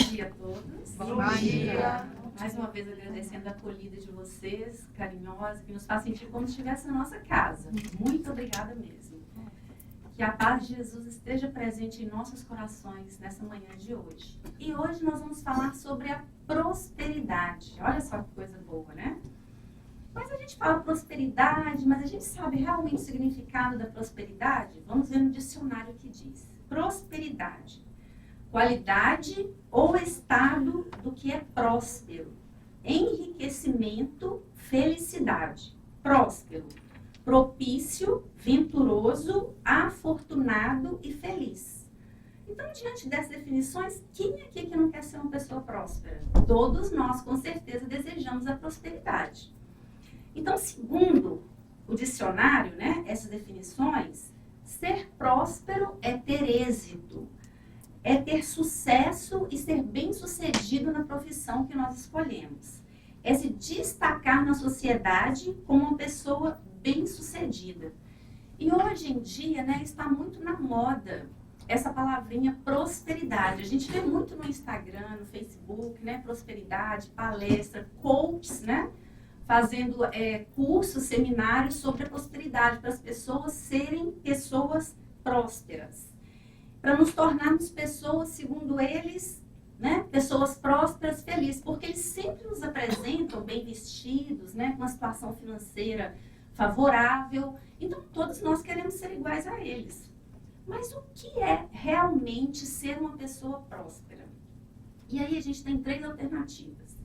dia a todos. Bom dia. Mais uma vez agradecendo a acolhida de vocês, carinhosa, que nos faz sentir como se estivesse na nossa casa. Muito obrigada mesmo. Que a paz de Jesus esteja presente em nossos corações nessa manhã de hoje. E hoje nós vamos falar sobre a prosperidade. Olha só que coisa boa, né? Mas a gente fala prosperidade, mas a gente sabe realmente o significado da prosperidade? Vamos ver no dicionário o que diz. Prosperidade: qualidade ou estado do que é próspero, enriquecimento, felicidade. Próspero: propício, venturoso, afortunado e feliz. Então, diante dessas definições, quem aqui que não quer ser uma pessoa próspera? Todos nós, com certeza, desejamos a prosperidade. Então, segundo o dicionário, né, essas definições, ser próspero é ter êxito, é ter sucesso e ser bem-sucedido na profissão que nós escolhemos. É se destacar na sociedade como uma pessoa bem-sucedida. E hoje em dia, né, está muito na moda essa palavrinha prosperidade. A gente vê muito no Instagram, no Facebook, né, prosperidade, palestra, coaches, né, fazendo cursos, seminários sobre a prosperidade, para as pessoas serem pessoas prósperas. Para nos tornarmos pessoas, segundo eles, né, pessoas prósperas, felizes, porque eles sempre nos apresentam bem vestidos, né, com uma situação financeira favorável. Então, todos nós queremos ser iguais a eles. Mas o que é realmente ser uma pessoa próspera? E aí a gente tem 3 alternativas.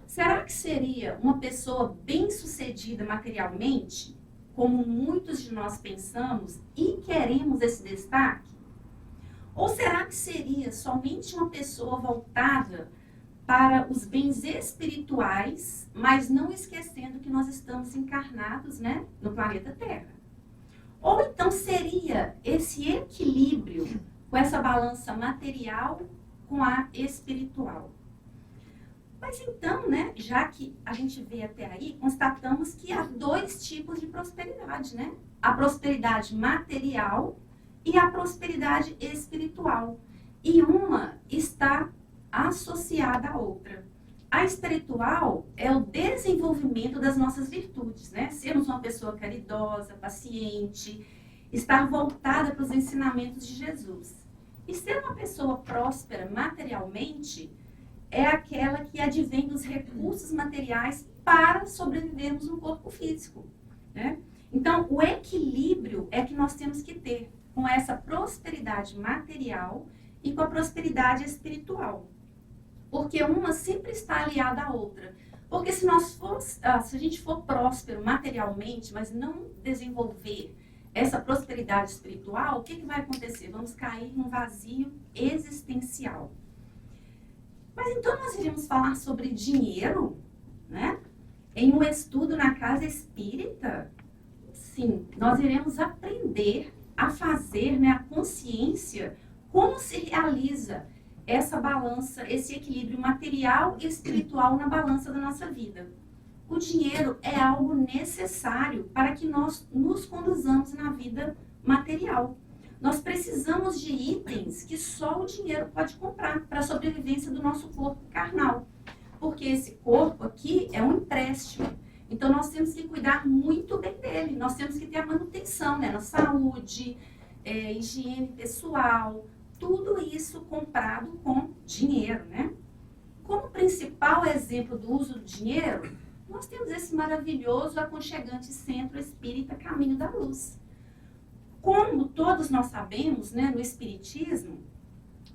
Será que seria uma pessoa bem-sucedida materialmente, como muitos de nós pensamos e queremos esse destaque? Ou será que seria somente uma pessoa voltada para os bens espirituais, mas não esquecendo que nós estamos encarnados, né, no planeta Terra? Ou então seria esse equilíbrio com essa balança material com a espiritual? Mas então, né, já que a gente vê até aí, constatamos que há 2 tipos de prosperidade, né? A prosperidade material e a prosperidade espiritual. E uma está associada à outra. A espiritual é o desenvolvimento das nossas virtudes, né? Sermos uma pessoa caridosa, paciente, estar voltada para os ensinamentos de Jesus. E ser uma pessoa próspera materialmente é aquela que advém dos recursos materiais para sobrevivermos no corpo físico, né? Então, o equilíbrio é que nós temos que ter com essa prosperidade material e com a prosperidade espiritual. Porque uma sempre está aliada à outra. Porque se a gente for próspero materialmente, mas não desenvolver essa prosperidade espiritual, o que vai acontecer? Vamos cair num vazio existencial. Mas então nós iremos falar sobre dinheiro, né? Em um estudo na casa espírita? Sim, nós iremos aprender a fazer, né, a consciência, como se realiza essa balança, esse equilíbrio material e espiritual na balança da nossa vida. O dinheiro é algo necessário para que nós nos conduzamos na vida material. Nós precisamos de itens que só o dinheiro pode comprar para a sobrevivência do nosso corpo carnal. Porque esse corpo aqui é um empréstimo. Então, nós temos que cuidar muito bem dele. Nós temos que ter a manutenção, né? Na saúde, higiene pessoal, tudo isso comprado com dinheiro, né? Como principal exemplo do uso do dinheiro, nós temos esse maravilhoso, aconchegante Centro Espírita Caminho da Luz. Como todos nós sabemos, né, no Espiritismo,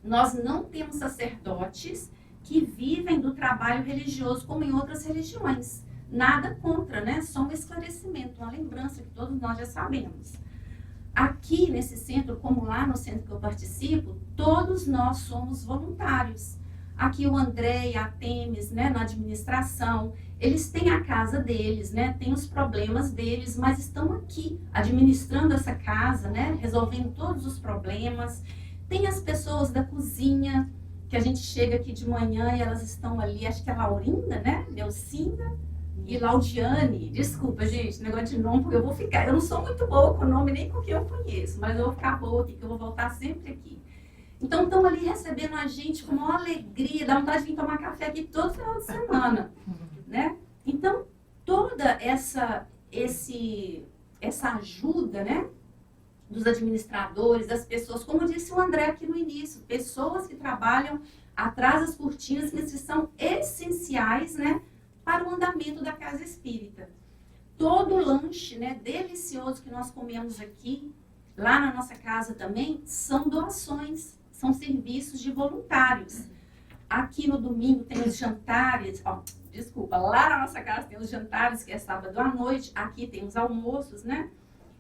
nós não temos sacerdotes que vivem do trabalho religioso como em outras religiões. Nada contra, né? Só um esclarecimento, uma lembrança que todos nós já sabemos. Aqui nesse centro, como lá no centro que eu participo, todos nós somos voluntários. Aqui o André e a Temis, né, na administração, eles têm a casa deles, né, têm os problemas deles, mas estão aqui administrando essa casa, né, resolvendo todos os problemas. Tem as pessoas da cozinha, que a gente chega aqui de manhã e elas estão ali, acho que é a Laurinda, né, Delcinda e Laudiane. Desculpa, gente, negócio de nome, porque eu não sou muito boa com o nome, nem com quem eu conheço, mas eu vou ficar boa aqui, que eu vou voltar sempre aqui. Então estão ali recebendo a gente com uma alegria, dá vontade de vir tomar café aqui todo final de semana, né? Então toda essa ajuda, né, dos administradores, das pessoas, como disse o André aqui no início, pessoas que trabalham atrás das cortinas, que são essenciais, né, para o andamento da casa espírita. Todo lanche, né, delicioso que nós comemos aqui, lá na nossa casa também, são doações, são serviços de voluntários. Aqui no domingo tem os jantares, lá na nossa casa tem os jantares, que é sábado à noite, aqui tem os almoços, né?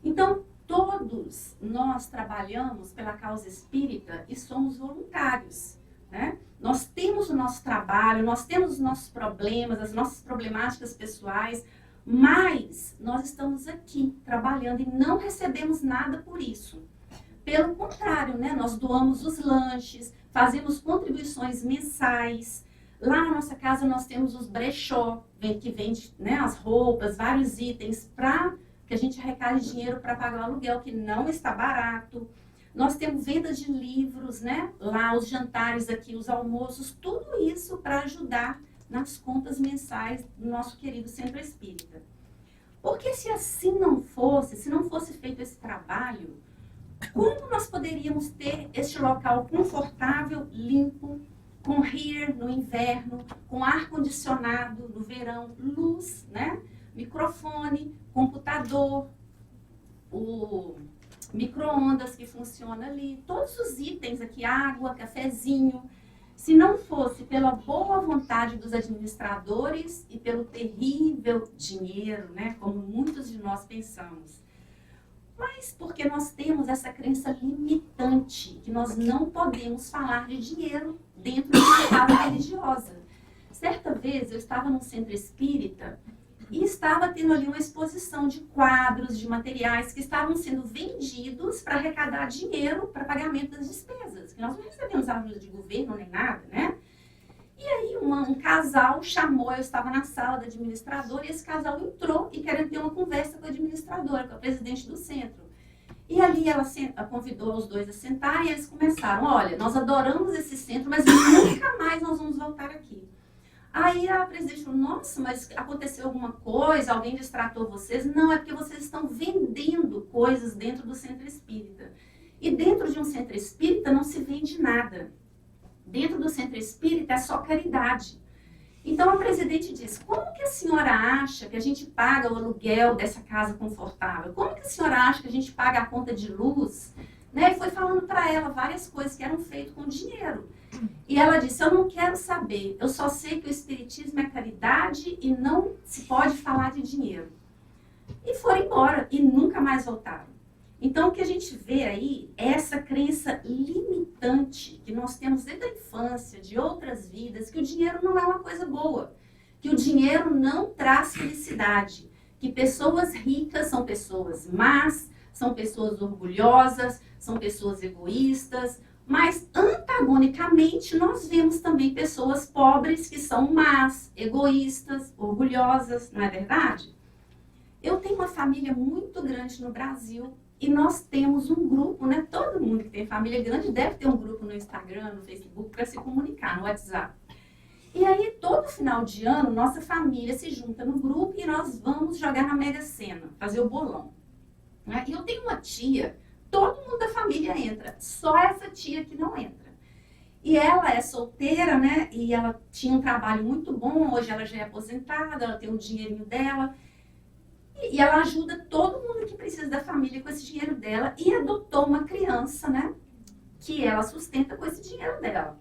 Então, todos nós trabalhamos pela causa espírita e somos voluntários, né? Nós temos o nosso trabalho, nós temos os nossos problemas, as nossas problemáticas pessoais, mas nós estamos aqui trabalhando e não recebemos nada por isso. Pelo contrário, né? Nós doamos os lanches, fazemos contribuições mensais. Lá na nossa casa nós temos os brechó, que vende, né, as roupas, vários itens, para que a gente arrecade dinheiro para pagar o aluguel, que não está barato. Nós temos vendas de livros, né? Lá os jantares aqui, os almoços, tudo isso para ajudar nas contas mensais do nosso querido Centro Espírita. Porque se assim não fosse, se não fosse feito esse trabalho, como nós poderíamos ter este local confortável, limpo, com heater no inverno, com ar-condicionado no verão, luz, né? Microfone, computador, o micro-ondas que funciona ali, todos os itens aqui, água, cafezinho. Se não fosse pela boa vontade dos administradores e pelo terrível dinheiro, né? Como muitos de nós pensamos. Mas porque nós temos essa crença limitante, que nós não podemos falar de dinheiro dentro de uma casa religiosa. Certa vez eu estava num centro espírita e estava tendo ali uma exposição de quadros, de materiais que estavam sendo vendidos para arrecadar dinheiro para pagamento das despesas. Que nós não recebemos ajuda de governo nem nada, né? E aí um casal chamou, eu estava na sala da administradora, e esse casal entrou e querendo ter uma conversa com a administradora, com a presidente do centro. E ali ela convidou os dois a sentar e eles começaram, olha, nós adoramos esse centro, mas nunca mais nós vamos voltar aqui. Aí a presidente falou, nossa, mas aconteceu alguma coisa, alguém distratou vocês? Não, é porque vocês estão vendendo coisas dentro do centro espírita. E dentro de um centro espírita não se vende nada. Dentro do centro espírita é só caridade. Então a presidente disse, como que a senhora acha que a gente paga o aluguel dessa casa confortável? Como que a senhora acha que a gente paga a conta de luz? Né? E foi falando para ela várias coisas que eram feitas com dinheiro. E ela disse, eu não quero saber, eu só sei que o espiritismo é caridade e não se pode falar de dinheiro. E foram embora e nunca mais voltaram. Então, o que a gente vê aí é essa crença limitante que nós temos desde a infância, de outras vidas, que o dinheiro não é uma coisa boa, que o dinheiro não traz felicidade, que pessoas ricas são pessoas más, são pessoas orgulhosas, são pessoas egoístas, mas antagonicamente nós vemos também pessoas pobres que são más, egoístas, orgulhosas, não é verdade? Eu tenho uma família muito grande no Brasil, e nós temos um grupo, né? Todo mundo que tem família grande deve ter um grupo no Instagram, no Facebook, para se comunicar, no WhatsApp. E aí, todo final de ano, nossa família se junta no grupo e nós vamos jogar na Mega Sena, fazer o bolão. Né? E eu tenho uma tia, todo mundo da família entra, só essa tia que não entra. E ela é solteira, né? E ela tinha um trabalho muito bom, hoje ela já é aposentada, ela tem o dinheirinho dela. E ela ajuda todo mundo que precisa da família com esse dinheiro dela e adotou uma criança, né? Que ela sustenta com esse dinheiro dela.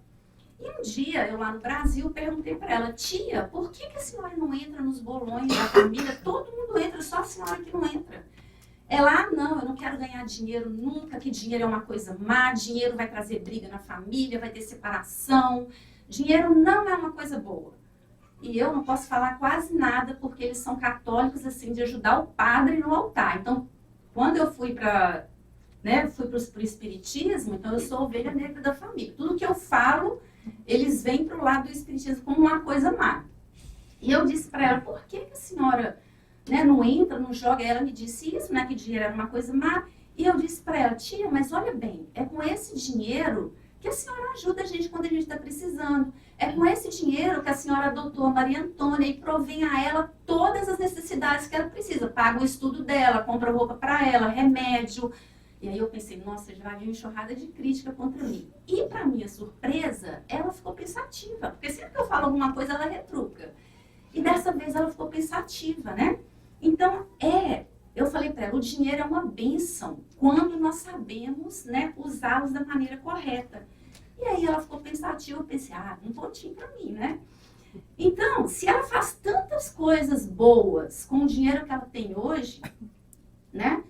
E um dia, eu lá no Brasil, perguntei para ela, tia, por que a senhora não entra nos bolões da família? Todo mundo entra, só a senhora que não entra. Ela, não, eu não quero ganhar dinheiro nunca, que dinheiro é uma coisa má, dinheiro vai trazer briga na família, vai ter separação. Dinheiro não é uma coisa boa. E eu não posso falar quase nada, porque eles são católicos, assim, de ajudar o padre no altar. Então, quando eu fui para, né, fui para o espiritismo, então eu sou ovelha negra da família. Tudo que eu falo, eles vêm para o lado do espiritismo como uma coisa má. E eu disse para ela, por que a senhora, né, não entra, não joga? Ela me disse isso, né, que dinheiro era uma coisa má. E eu disse para ela, tia, mas olha bem, é com esse dinheiro que a senhora ajuda a gente quando a gente está precisando. É com esse dinheiro que a senhora adotou a Maria Antônia e provém a ela todas as necessidades que ela precisa. Paga o estudo dela, compra roupa para ela, remédio. E aí eu pensei, nossa, já havia uma enxurrada de crítica contra mim. E para minha surpresa, ela ficou pensativa. Porque sempre que eu falo alguma coisa, ela retruca. E dessa vez ela ficou pensativa, né? Então, eu falei para ela, o dinheiro é uma bênção quando nós sabemos, né, usá-los da maneira correta. E aí ela ficou pensativa, eu pensei, um pontinho para mim, né? Então, se ela faz tantas coisas boas com o dinheiro que ela tem hoje, né?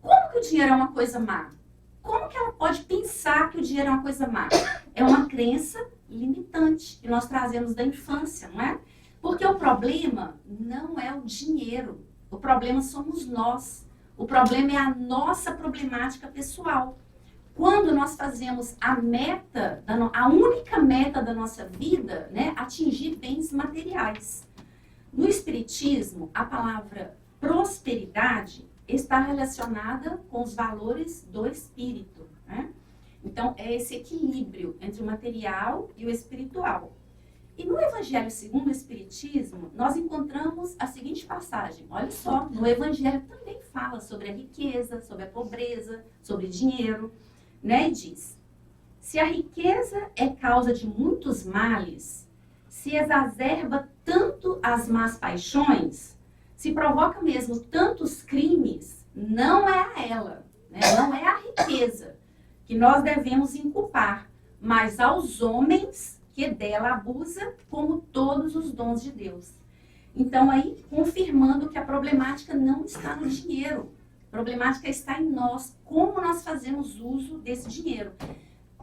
Como que o dinheiro é uma coisa má? Como que ela pode pensar que o dinheiro é uma coisa má? É uma crença limitante que nós trazemos da infância, não é? Porque o problema não é o dinheiro. O problema somos nós. O problema é a nossa problemática pessoal. Quando nós fazemos a única meta da nossa vida, né, atingir bens materiais. No Espiritismo, a palavra prosperidade está relacionada com os valores do espírito, né? Então, é esse equilíbrio entre o material e o espiritual. E no Evangelho segundo o Espiritismo, nós encontramos a seguinte passagem. Olha só, no Evangelho também fala sobre a riqueza, sobre a pobreza, sobre dinheiro, né? E diz, se a riqueza é causa de muitos males, se exacerba tanto as más paixões, se provoca mesmo tantos crimes, não é a ela, né? Não é a riqueza que nós devemos inculpar, mas aos homens que dela abusa, como todos os dons de Deus. Então, aí, confirmando que a problemática não está no dinheiro. A problemática está em nós, como nós fazemos uso desse dinheiro.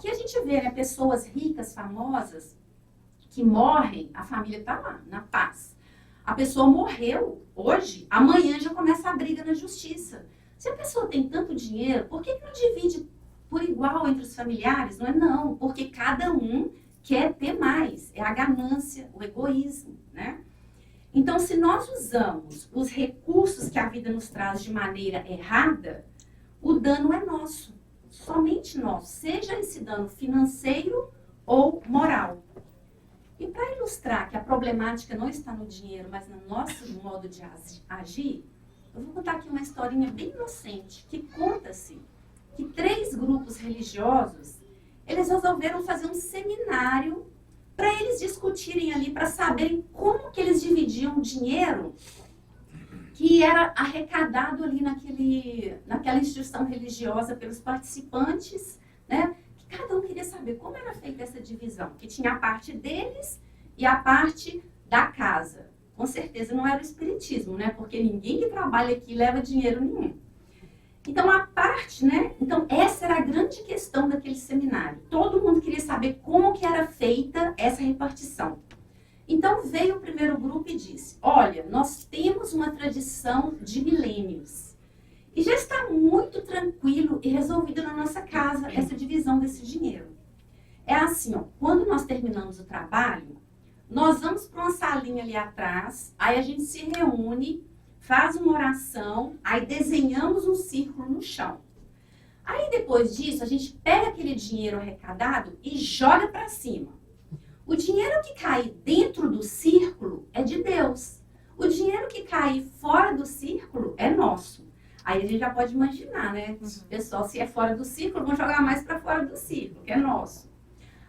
Que a gente vê, né, pessoas ricas, famosas, que morrem, a família está lá, na paz. A pessoa morreu hoje, amanhã já começa a briga na justiça. Se a pessoa tem tanto dinheiro, por que não divide por igual entre os familiares? Não é não, porque cada um quer ter mais, é a ganância, o egoísmo, né? Então, se nós usamos os recursos que a vida nos traz de maneira errada, o dano é nosso, somente nosso, seja esse dano financeiro ou moral. E para ilustrar que a problemática não está no dinheiro, mas no nosso modo de agir, eu vou contar aqui uma historinha bem inocente, que conta-se que 3 grupos religiosos eles resolveram fazer um seminário para eles discutirem ali, para saberem como que eles dividiam o dinheiro que era arrecadado ali naquela instituição religiosa pelos participantes, né? Que cada um queria saber como era feita essa divisão, que tinha a parte deles e a parte da casa. Com certeza não era o espiritismo, né? Porque ninguém que trabalha aqui leva dinheiro nenhum. Então, a parte, né? Então, essa era a grande questão daquele seminário. Todo mundo queria saber como que era feita essa repartição. Então, veio o primeiro grupo e disse, olha, nós temos uma tradição de milênios. E já está muito tranquilo e resolvido na nossa casa essa divisão desse dinheiro. É assim, ó, quando nós terminamos o trabalho, nós vamos para uma salinha ali atrás, aí a gente se reúne, faz uma oração, aí desenhamos um círculo no chão. Aí depois disso, a gente pega aquele dinheiro arrecadado e joga para cima. O dinheiro que cai dentro do círculo é de Deus. O dinheiro que cai fora do círculo é nosso. Aí a gente já pode imaginar, né? Pessoal, se é fora do círculo, vamos jogar mais para fora do círculo, que é nosso.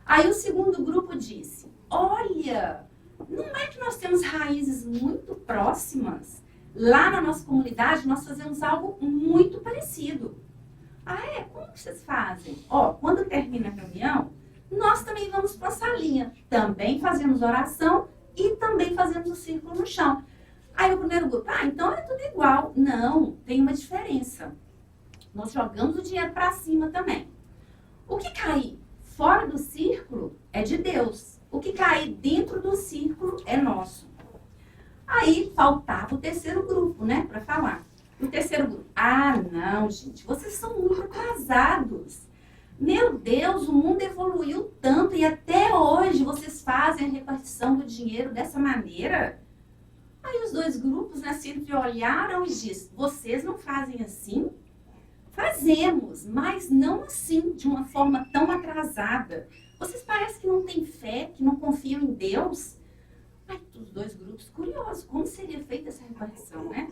Aí o segundo grupo disse, olha, não é que nós temos raízes muito próximas? Lá na nossa comunidade, nós fazemos algo muito parecido. Ah, é? Como que vocês fazem? Ó, quando termina a reunião, nós também vamos para a salinha. Também fazemos oração e também fazemos o círculo no chão. Aí o primeiro grupo, então é tudo igual. Não, tem uma diferença. Nós jogamos o dinheiro para cima também. O que cair fora do círculo é de Deus. O que cair dentro do círculo é nosso. Aí faltava o terceiro grupo, né, para falar. O terceiro grupo, não, gente, vocês são muito atrasados. Meu Deus, o mundo evoluiu tanto e até hoje vocês fazem a repartição do dinheiro dessa maneira? Aí os 2 grupos, né, sempre olharam e disseram, vocês não fazem assim? Fazemos, mas não assim, de uma forma tão atrasada. Vocês parecem que não têm fé, que não confiam em Deus? Ai, os dois grupos curiosos, como seria feita essa repartição, né?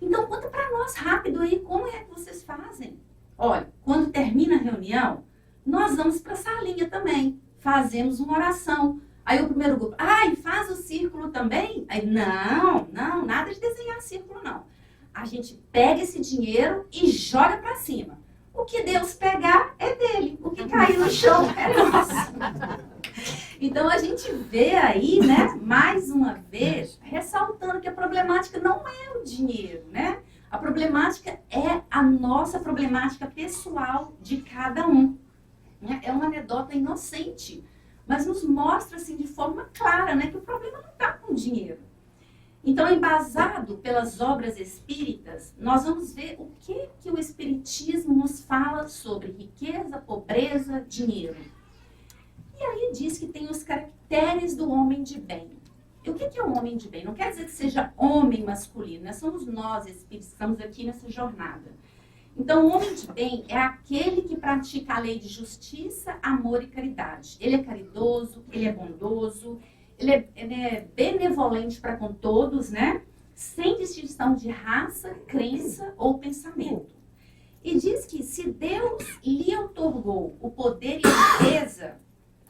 Então, conta para nós rápido aí, como é que vocês fazem? Olha, quando termina a reunião, nós vamos para a salinha também, fazemos uma oração. Aí o primeiro grupo, ai, faz o círculo também? Aí, não, nada de desenhar círculo, não. A gente pega esse dinheiro e joga para cima. O que Deus pegar é dele, o que cair no chão é nosso. Então, a gente vê aí, né, mais uma vez, ressaltando que a problemática não é o dinheiro, né? A problemática é a nossa problemática pessoal de cada um. Né? É uma anedota inocente, mas nos mostra, assim, de forma clara, né, que o problema não está com o dinheiro. Então, embasado pelas obras espíritas, nós vamos ver o que o espiritismo nos fala sobre riqueza, pobreza, dinheiro. E aí diz que tem os caracteres do homem de bem. E o que é um homem de bem? Não quer dizer que seja homem masculino, né? Somos nós, espíritos, estamos aqui nessa jornada. Então, o homem de bem é aquele que pratica a lei de justiça, amor e caridade. Ele é caridoso, ele é bondoso, ele é benevolente para com todos, né? Sem distinção de raça, crença ou pensamento. E diz que se Deus lhe outorgou o poder e a riqueza,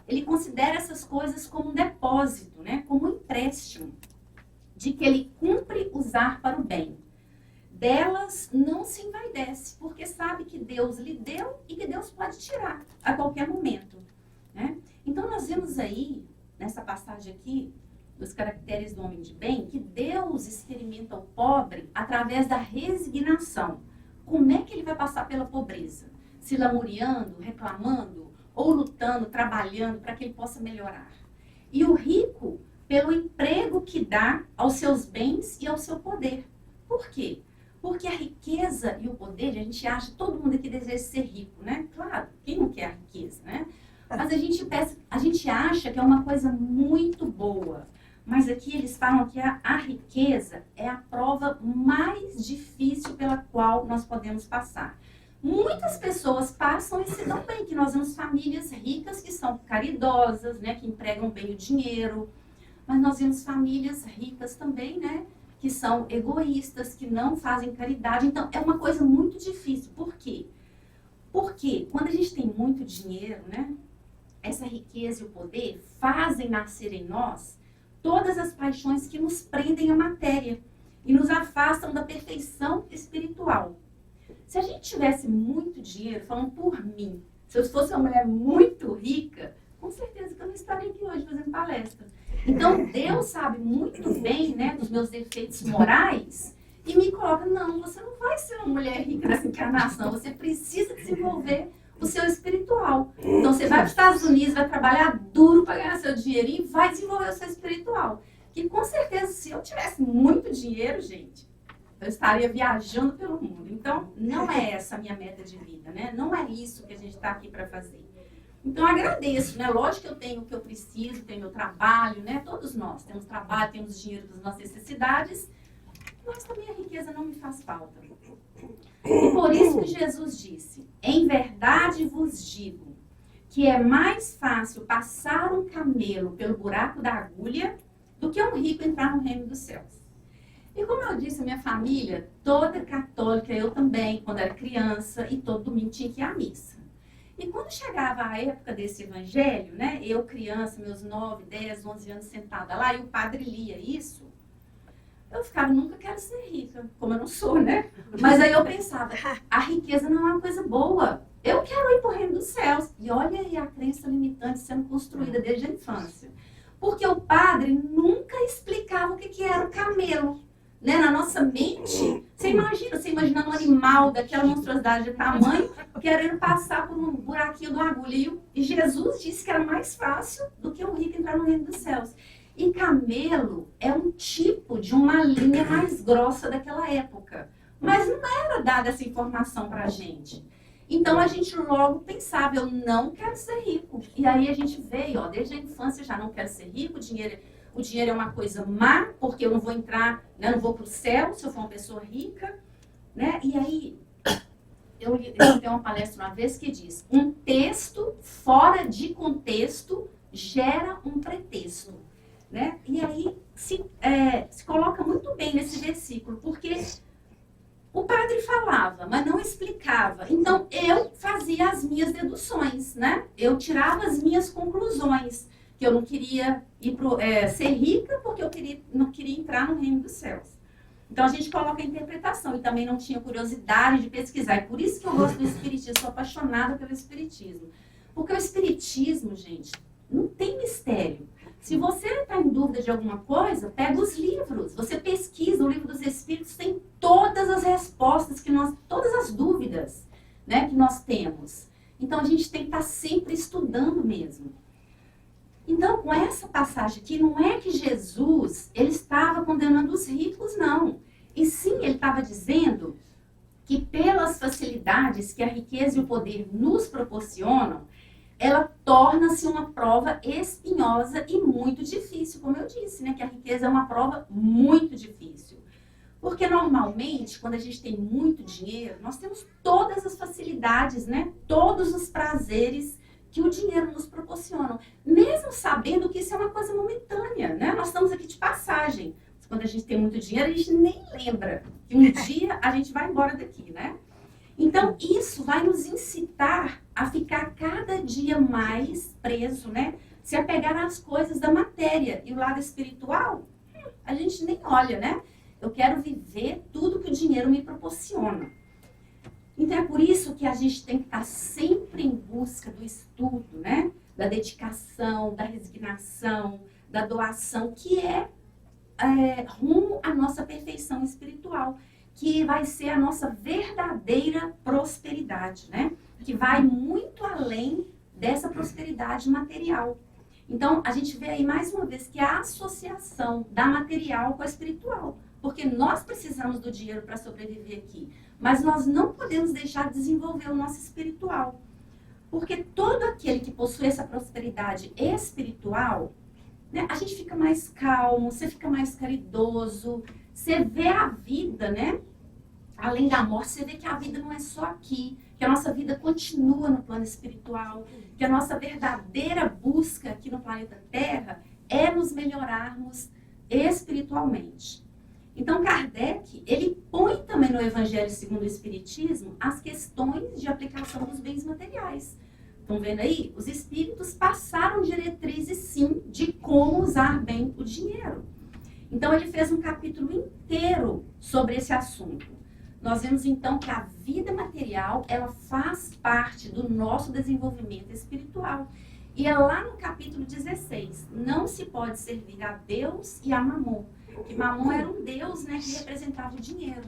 ele considera essas coisas como um depósito, né? Como um empréstimo, de que ele cumpre usar para o bem. Delas não se envaidece, porque sabe que Deus lhe deu e que Deus pode tirar a qualquer momento. Né? Então, nós vemos aí, nessa passagem aqui, dos caracteres do homem de bem, que Deus experimenta o pobre através da resignação. Como é que ele vai passar pela pobreza? Se lamuriando, reclamando, ou lutando, trabalhando para que ele possa melhorar. E o rico, pelo emprego que dá aos seus bens e ao seu poder. Por quê? Porque a riqueza e o poder, a gente acha, todo mundo aqui deseja ser rico, né? Claro, quem não quer a riqueza, né? Mas a gente acha que é uma coisa muito boa. Mas aqui eles falam que a riqueza é a prova mais difícil pela qual nós podemos passar. Muitas pessoas passam e se dão bem, que nós vemos famílias ricas que são caridosas, né? Que empregam bem o dinheiro. Mas nós vemos famílias ricas também, né? Que são egoístas, que não fazem caridade. Então, é uma coisa muito difícil. Por quê? Porque quando a gente tem muito dinheiro, né? Essa riqueza e o poder fazem nascer em nós todas as paixões que nos prendem à matéria e nos afastam da perfeição espiritual. Se a gente tivesse muito dinheiro, falando por mim, se eu fosse uma mulher muito rica, com certeza que eu não estaria aqui hoje fazendo palestra. Então, Deus sabe muito bem, né, dos meus defeitos morais e me coloca, não, você não vai ser uma mulher rica nessa encarnação, você precisa desenvolver o seu espiritual. Então, você vai para os Estados Unidos, vai trabalhar duro para ganhar seu dinheirinho e vai desenvolver o seu espiritual. Que, com certeza, se eu tivesse muito dinheiro, gente, eu estaria viajando pelo mundo. Então, não é essa a minha meta de vida, né? Não é isso que a gente está aqui para fazer. Então, eu agradeço, né? Lógico que eu tenho o que eu preciso, tenho meu trabalho, né? Todos nós temos trabalho, temos dinheiro das nossas necessidades, mas também a riqueza não me faz falta. E por isso que Jesus disse, em verdade vos digo, que é mais fácil passar um camelo pelo buraco da agulha do que um rico entrar no reino dos céus. E como eu disse, a minha família, toda católica, eu também, quando era criança, e todo domingo tinha que ir à missa. E quando chegava a época desse evangelho, né, eu criança, meus 9, 10, 11 anos sentada lá, e o padre lia isso, eu ficava, nunca quero ser rica, como eu não sou, né? Mas aí eu pensava, a riqueza não é uma coisa boa, eu quero ir para o reino dos céus. E olha aí a crença limitante sendo construída desde a infância. Porque o padre nunca explicava o que era o camelo. Né? Na nossa mente, você imaginando um animal daquela monstruosidade de tamanho, querendo passar por um buraquinho do agulha. E Jesus disse que era mais fácil do que um rico entrar no reino dos céus. E camelo é um tipo de uma linha mais grossa daquela época. Mas não era dada essa informação pra gente. Então a gente logo pensava, eu não quero ser rico. E aí a gente veio, ó, desde a infância já não quero ser rico, o dinheiro é uma coisa má, porque eu não vou entrar, né, não vou para o céu se eu for uma pessoa rica. Né? E aí, eu tenho uma palestra uma vez que diz: um texto fora de contexto gera um pretexto, né? E aí se coloca muito bem nesse versículo, porque o padre falava, mas não explicava. Então eu fazia as minhas deduções, né? Eu tirava as minhas conclusões, que eu não queria ser rica porque eu não queria entrar no reino dos céus. Então a gente coloca a interpretação, e também não tinha curiosidade de pesquisar. E por isso que eu gosto do espiritismo, sou apaixonada pelo espiritismo. Porque o espiritismo, gente, não tem mistério. Se você está em dúvida de alguma coisa, pega os livros. Você pesquisa, o livro dos Espíritos tem todas as respostas, todas as dúvidas, né, que nós temos. Então a gente tem que estar sempre estudando mesmo. Então, com essa passagem aqui, não é que Jesus ele estava condenando os ricos, não. E sim, ele estava dizendo que pelas facilidades que a riqueza e o poder nos proporcionam, ela torna-se uma prova espinhosa e muito difícil, como eu disse, né? Que a riqueza é uma prova muito difícil. Porque normalmente, quando a gente tem muito dinheiro, nós temos todas as facilidades, né? Todos os prazeres que o dinheiro nos proporciona, mesmo sabendo que isso é uma coisa momentânea, né? Nós estamos aqui de passagem. Quando a gente tem muito dinheiro, a gente nem lembra que um dia a gente vai embora daqui, né? Então, isso vai nos incitar a ficar cada dia mais preso, né? Se apegar às coisas da matéria. E o lado espiritual, a gente nem olha, né? Eu quero viver tudo que o dinheiro me proporciona. Então, é por isso que a gente tem que estar sempre em busca do estudo, né? Da dedicação, da resignação, da doação, que é rumo à nossa perfeição espiritual, que vai ser a nossa verdadeira prosperidade, né? Que vai muito além dessa prosperidade material. Então, a gente vê aí mais uma vez que a associação da material com a espiritual, porque nós precisamos do dinheiro para sobreviver aqui, mas nós não podemos deixar de desenvolver o nosso espiritual, porque todo aquele que possui essa prosperidade espiritual, né, a gente fica mais calmo, você fica mais caridoso, você vê a vida, né? Além da morte, você vê que a vida não é só aqui, que a nossa vida continua no plano espiritual, que a nossa verdadeira busca aqui no planeta Terra é nos melhorarmos espiritualmente. Então, Kardec, ele põe também no Evangelho segundo o Espiritismo as questões de aplicação dos bens materiais. Estão vendo aí? Os espíritos passaram diretrizes, sim, de como usar bem o dinheiro. Então, ele fez um capítulo inteiro sobre esse assunto. Nós vemos, então, que a vida material, ela faz parte do nosso desenvolvimento espiritual. E é lá no capítulo 16, não se pode servir a Deus e a Mamon. Que Mamon era um deus, né, que representava o dinheiro.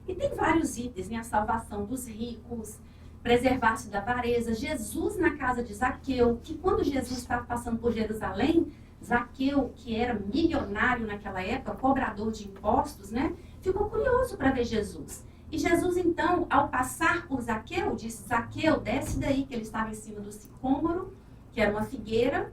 E tem vários itens, né? A salvação dos ricos, preservar-se da avareza. Jesus na casa de Zaqueu, que quando Jesus estava passando por Jerusalém, Zaqueu, que era milionário naquela época, cobrador de impostos, né, ficou curioso para ver Jesus. E Jesus, então, ao passar por Zaqueu, disse: Zaqueu, desce daí, que ele estava em cima do sicômoro, que era uma figueira,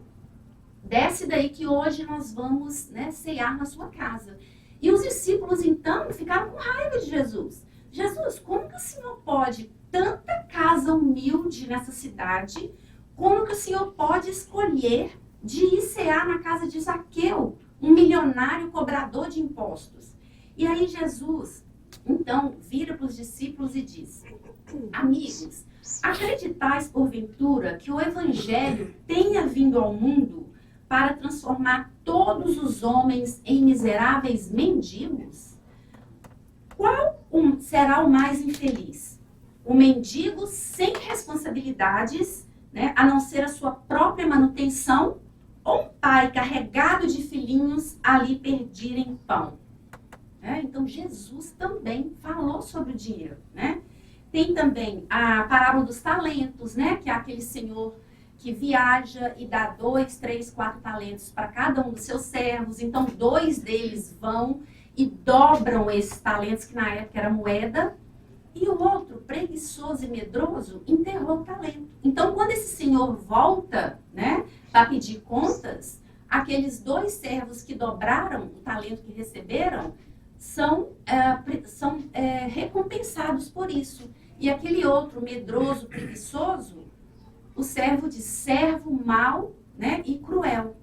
desce daí que hoje nós vamos, né, cear na sua casa. E os discípulos, então, ficaram com raiva de Jesus. Jesus, como que o Senhor pode, tanta casa humilde nessa cidade, como que o Senhor pode escolher de ir cear na casa de Zaqueu, um milionário cobrador de impostos? E aí Jesus, então, vira para os discípulos e diz: amigos, acreditais porventura que o Evangelho tenha vindo ao mundo para transformar todos os homens em miseráveis mendigos? Qual será o mais infeliz? O mendigo sem responsabilidades, né, a não ser a sua própria manutenção, ou um pai carregado de filhinhos ali pedirem pão? Então, Jesus também falou sobre o dinheiro, né? Tem também a parábola dos talentos, né? Que é aquele senhor que viaja e dá 2, 3, 4 talentos para cada um dos seus servos. Então, 2 deles vão e dobram esses talentos, que na época era moeda, e o outro, preguiçoso e medroso, enterrou o talento. Então, quando esse senhor volta, né, para pedir contas, aqueles 2 servos que dobraram o talento que receberam são recompensados por isso. E aquele outro, medroso, preguiçoso, o servo diz servo mau, né, e cruel.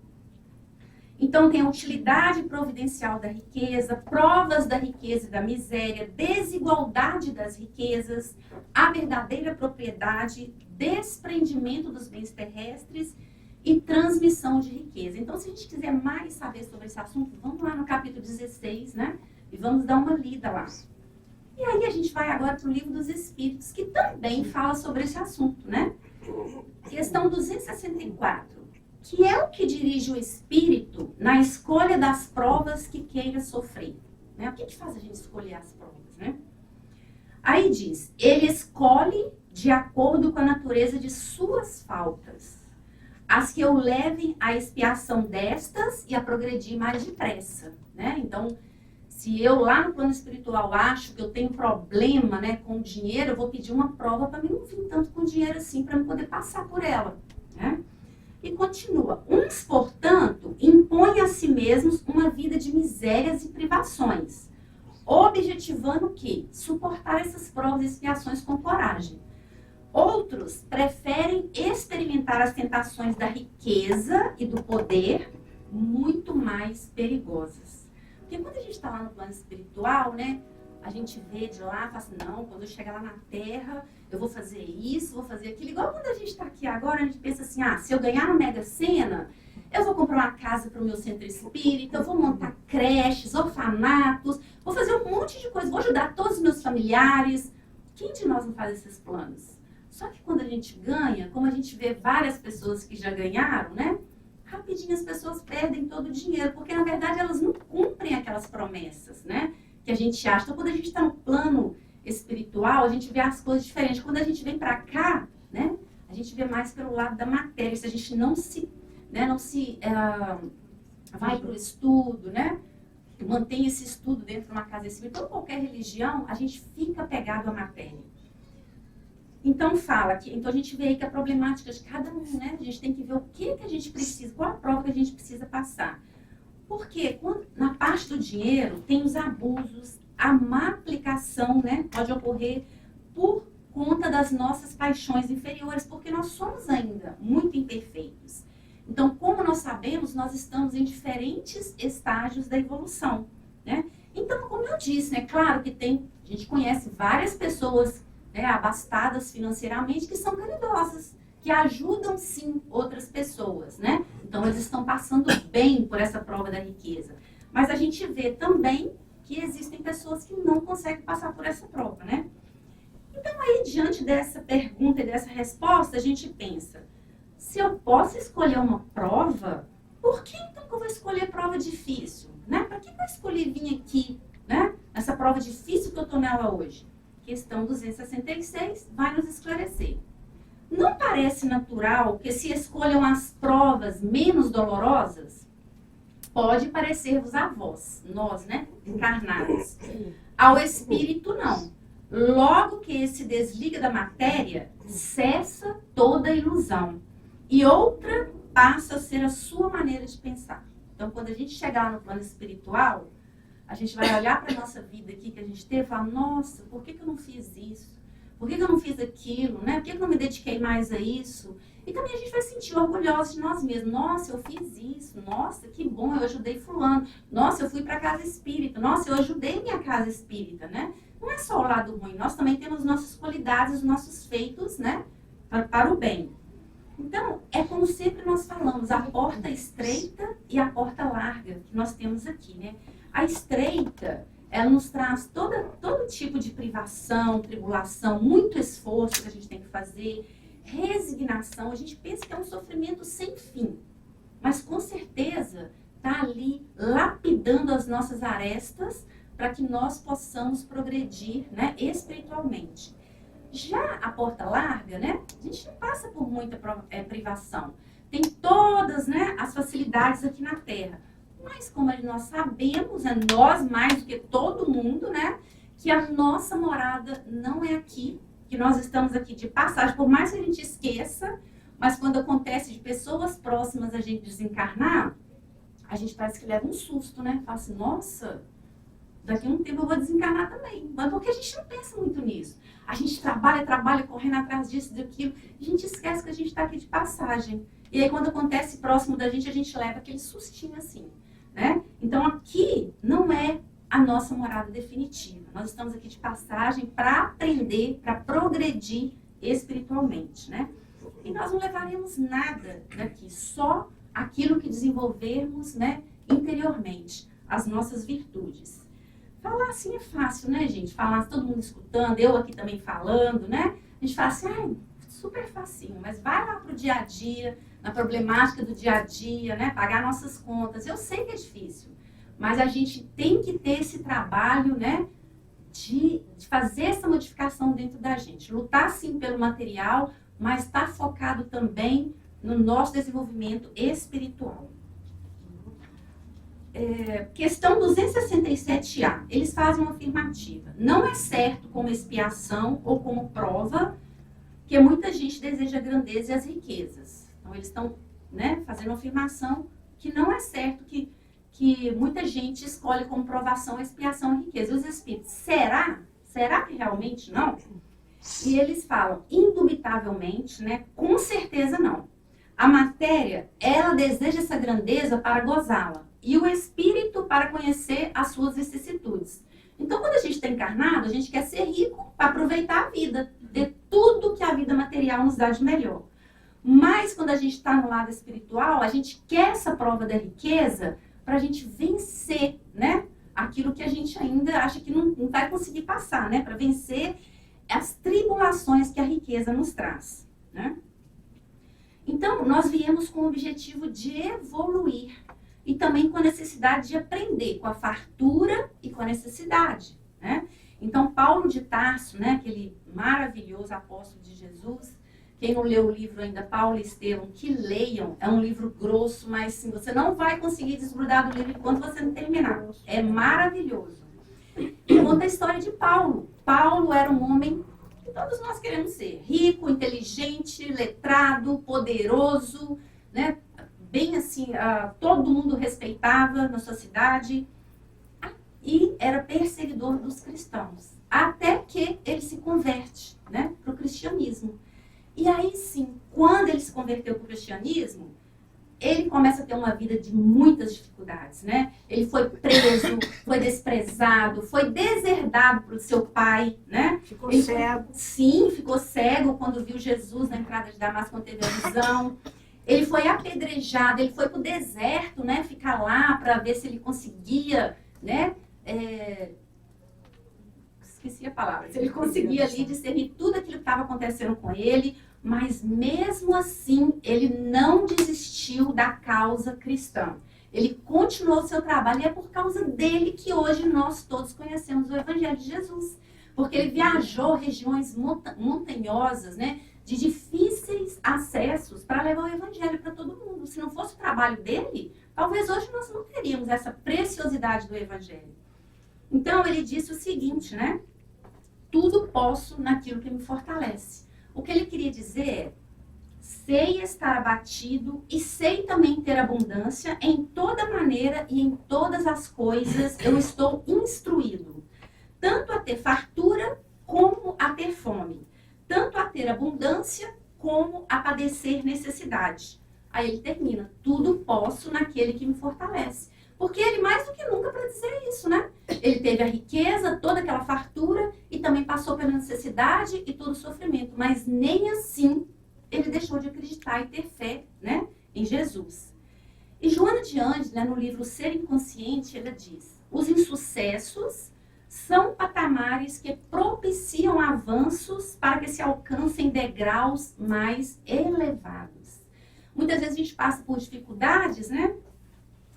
Então tem a utilidade providencial da riqueza, provas da riqueza e da miséria, desigualdade das riquezas, a verdadeira propriedade, desprendimento dos bens terrestres e transmissão de riqueza. Então, se a gente quiser mais saber sobre esse assunto, vamos lá no capítulo 16, né? E vamos dar uma lida lá. E aí a gente vai agora para o Livro dos Espíritos, que também fala sobre esse assunto, né? Questão 264. Que é o que dirige o espírito na escolha das provas que queira sofrer. Né? O que faz a gente escolher as provas? Né? Aí diz, ele escolhe de acordo com a natureza de suas faltas, as que o levem à expiação destas e a progredir mais depressa. Né? Então, se eu lá no plano espiritual acho que eu tenho problema, né, com o dinheiro, eu vou pedir uma prova para mim não vir tanto com dinheiro assim, para eu poder passar por ela. Né? E continua. Uns, portanto, impõem a si mesmos uma vida de misérias e privações, objetivando o quê? Suportar essas provas e expiações com coragem. Outros preferem experimentar as tentações da riqueza e do poder, muito mais perigosas. Porque quando a gente está lá no plano espiritual, né, a gente vê de lá, fala assim, não, quando eu chegar lá na Terra, eu vou fazer isso, vou fazer aquilo. Igual quando a gente está aqui agora, a gente pensa assim, se eu ganhar no Mega Sena, eu vou comprar uma casa para o meu centro espírita, eu vou montar creches, orfanatos, vou fazer um monte de coisa, vou ajudar todos os meus familiares. Quem de nós não faz esses planos? Só que quando a gente ganha, como a gente vê várias pessoas que já ganharam, né? Rapidinho as pessoas perdem todo o dinheiro, porque na verdade elas não cumprem aquelas promessas, né? Que a gente acha. Então, quando a gente está no plano espiritual, a gente vê as coisas diferentes. Quando a gente vem para cá, né, a gente vê mais pelo lado da matéria. Se a gente não se vai para o estudo, né, mantém esse estudo dentro de uma casa espírita, ou qualquer religião, a gente fica pegado à matéria. Então, então a gente vê aí que a problemática de cada um, né, a gente tem que ver o que a gente precisa, qual a prova que a gente precisa passar. Porque na parte do dinheiro tem os abusos, a má aplicação, né, pode ocorrer por conta das nossas paixões inferiores, porque nós somos ainda muito imperfeitos. Então, como nós sabemos, nós estamos em diferentes estágios da evolução. Né? Então, como eu disse, né, claro que a gente conhece várias pessoas, né, abastadas financeiramente que são caridosas, que ajudam sim outras pessoas, né? Então eles estão passando bem por essa prova da riqueza. Mas a gente vê também que existem pessoas que não conseguem passar por essa prova, né? Então aí, diante dessa pergunta e dessa resposta, a gente pensa, se eu posso escolher uma prova, por que então que eu vou escolher prova difícil? Né? Para que eu escolhi vir aqui, né? Essa prova difícil que eu estou nela hoje? Questão 266 vai nos esclarecer. Não parece natural que se escolham as provas menos dolorosas? Pode parecer-vos a vós, nós, né, encarnados. Ao espírito, não. Logo que ele se desliga da matéria, cessa toda a ilusão. E outra passa a ser a sua maneira de pensar. Então, quando a gente chegar lá no plano espiritual, a gente vai olhar para a nossa vida aqui que a gente teve e falar, nossa, por que eu não fiz isso? Por que eu não fiz aquilo, né? Por que eu não me dediquei mais a isso? E também a gente vai sentir orgulhoso de nós mesmos. Nossa, eu fiz isso. Nossa, que bom, eu ajudei fulano. Nossa, eu fui para a casa espírita. Nossa, eu ajudei minha casa espírita, né? Não é só o lado ruim. Nós também temos nossas qualidades, os nossos feitos, né? Para o bem. Então, é como sempre nós falamos, a porta estreita e a porta larga que nós temos aqui, né? A estreita, ela nos traz todo tipo de privação, tribulação, muito esforço que a gente tem que fazer, resignação. A gente pensa que é um sofrimento sem fim, mas com certeza está ali lapidando as nossas arestas para que nós possamos progredir, né, espiritualmente. Já a porta larga, né, a gente não passa por muita privação. Tem todas, né, as facilidades aqui na Terra. Mas como nós sabemos, nós mais do que todo mundo, né, que a nossa morada não é aqui, que nós estamos aqui de passagem, por mais que a gente esqueça, mas quando acontece de pessoas próximas a gente desencarnar, a gente parece que leva um susto, né? Fala assim, nossa, daqui a um tempo eu vou desencarnar também. Mas porque a gente não pensa muito nisso. A gente trabalha, correndo atrás disso, daquilo. A gente esquece que a gente está aqui de passagem. E aí, quando acontece próximo da gente, a gente leva aquele sustinho assim, né? Então, aqui não é a nossa morada definitiva. Nós estamos aqui de passagem para aprender, para progredir espiritualmente, né? E nós não levaremos nada daqui, só aquilo que desenvolvermos, né, interiormente, as nossas virtudes. Falar assim é fácil, né, gente? Falar todo mundo escutando, eu aqui também falando, né? A gente fala assim, ai, super facinho, mas vai lá pro dia a dia, na problemática do dia a dia, né? Pagar nossas contas. Eu sei que é difícil, mas a gente tem que ter esse trabalho, né? De fazer essa modificação dentro da gente. Lutar, sim, pelo material, mas estar focado também no nosso desenvolvimento espiritual. Questão 267A. Eles fazem uma afirmativa. Não é certo como expiação ou como prova que muita gente deseja a grandeza e as riquezas. Então, eles estão, né, fazendo uma afirmação que não é certo que muita gente escolhe como provação a expiação e riqueza. Os espíritos, será? Será que realmente não? E eles falam, indubitavelmente, né, com certeza não. A matéria, ela deseja essa grandeza para gozá-la. E o espírito para conhecer as suas vicissitudes. Então, quando a gente está encarnado, a gente quer ser rico para aproveitar a vida, ter tudo que a vida material nos dá de melhor. Mas, quando a gente está no lado espiritual, a gente quer essa prova da riqueza para a gente vencer, né? Aquilo que a gente ainda acha que não vai conseguir passar, né? Para vencer as tribulações que a riqueza nos traz, né? Então, nós viemos com o objetivo de evoluir e também com a necessidade de aprender, com a fartura e com a necessidade, né? Então, Paulo de Tarso, né, aquele maravilhoso apóstolo de Jesus, quem não leu o livro ainda, Paulo e Estevão, que leiam, é um livro grosso, mas sim, você não vai conseguir desgrudar do livro enquanto você não terminar. É maravilhoso. E conta a história de Paulo. Paulo era um homem que todos nós queremos ser, rico, inteligente, letrado, poderoso, né? Bem assim, todo mundo respeitava na sua cidade e era perseguidor dos cristãos, até que ele se converte, né, para o cristianismo. E aí sim, quando ele se converteu para o cristianismo, ele começa a ter uma vida de muitas dificuldades, né? Ele foi preso, foi desprezado, foi deserdado pelo seu pai, né? Ficou cego. Sim, ficou cego quando viu Jesus na entrada de Damasco, quando teve a visão. Ele foi apedrejado, ele foi para o deserto, né? Ficar lá para ver se ele conseguia, né? Esqueci a palavra. Se ele conseguia ali discernir tudo aquilo que estava acontecendo com ele, mas mesmo assim ele não desistiu da causa cristã. Ele continuou o seu trabalho e é por causa dele que hoje nós todos conhecemos o Evangelho de Jesus. Porque ele viajou regiões montanhosas, né, de difíceis acessos para levar o Evangelho para todo mundo. Se não fosse o trabalho dele, talvez hoje nós não teríamos essa preciosidade do Evangelho. Então ele disse o seguinte, né? Tudo posso naquilo que me fortalece. O que ele queria dizer é, sei estar abatido e sei também ter abundância em toda maneira e em todas as coisas eu estou instruído. Tanto a ter fartura como a ter fome. Tanto a ter abundância como a padecer necessidade. Aí ele termina, tudo posso naquele que me fortalece. Porque ele mais do que nunca para dizer isso, né? Ele teve a riqueza, toda aquela fartura e também passou pela necessidade e todo o sofrimento. Mas nem assim ele deixou de acreditar e ter fé, né, em Jesus. E Joana de Ângeles, né, no livro Ser Inconsciente, ela diz, os insucessos são patamares que propiciam avanços para que se alcancem degraus mais elevados. Muitas vezes a gente passa por dificuldades, né?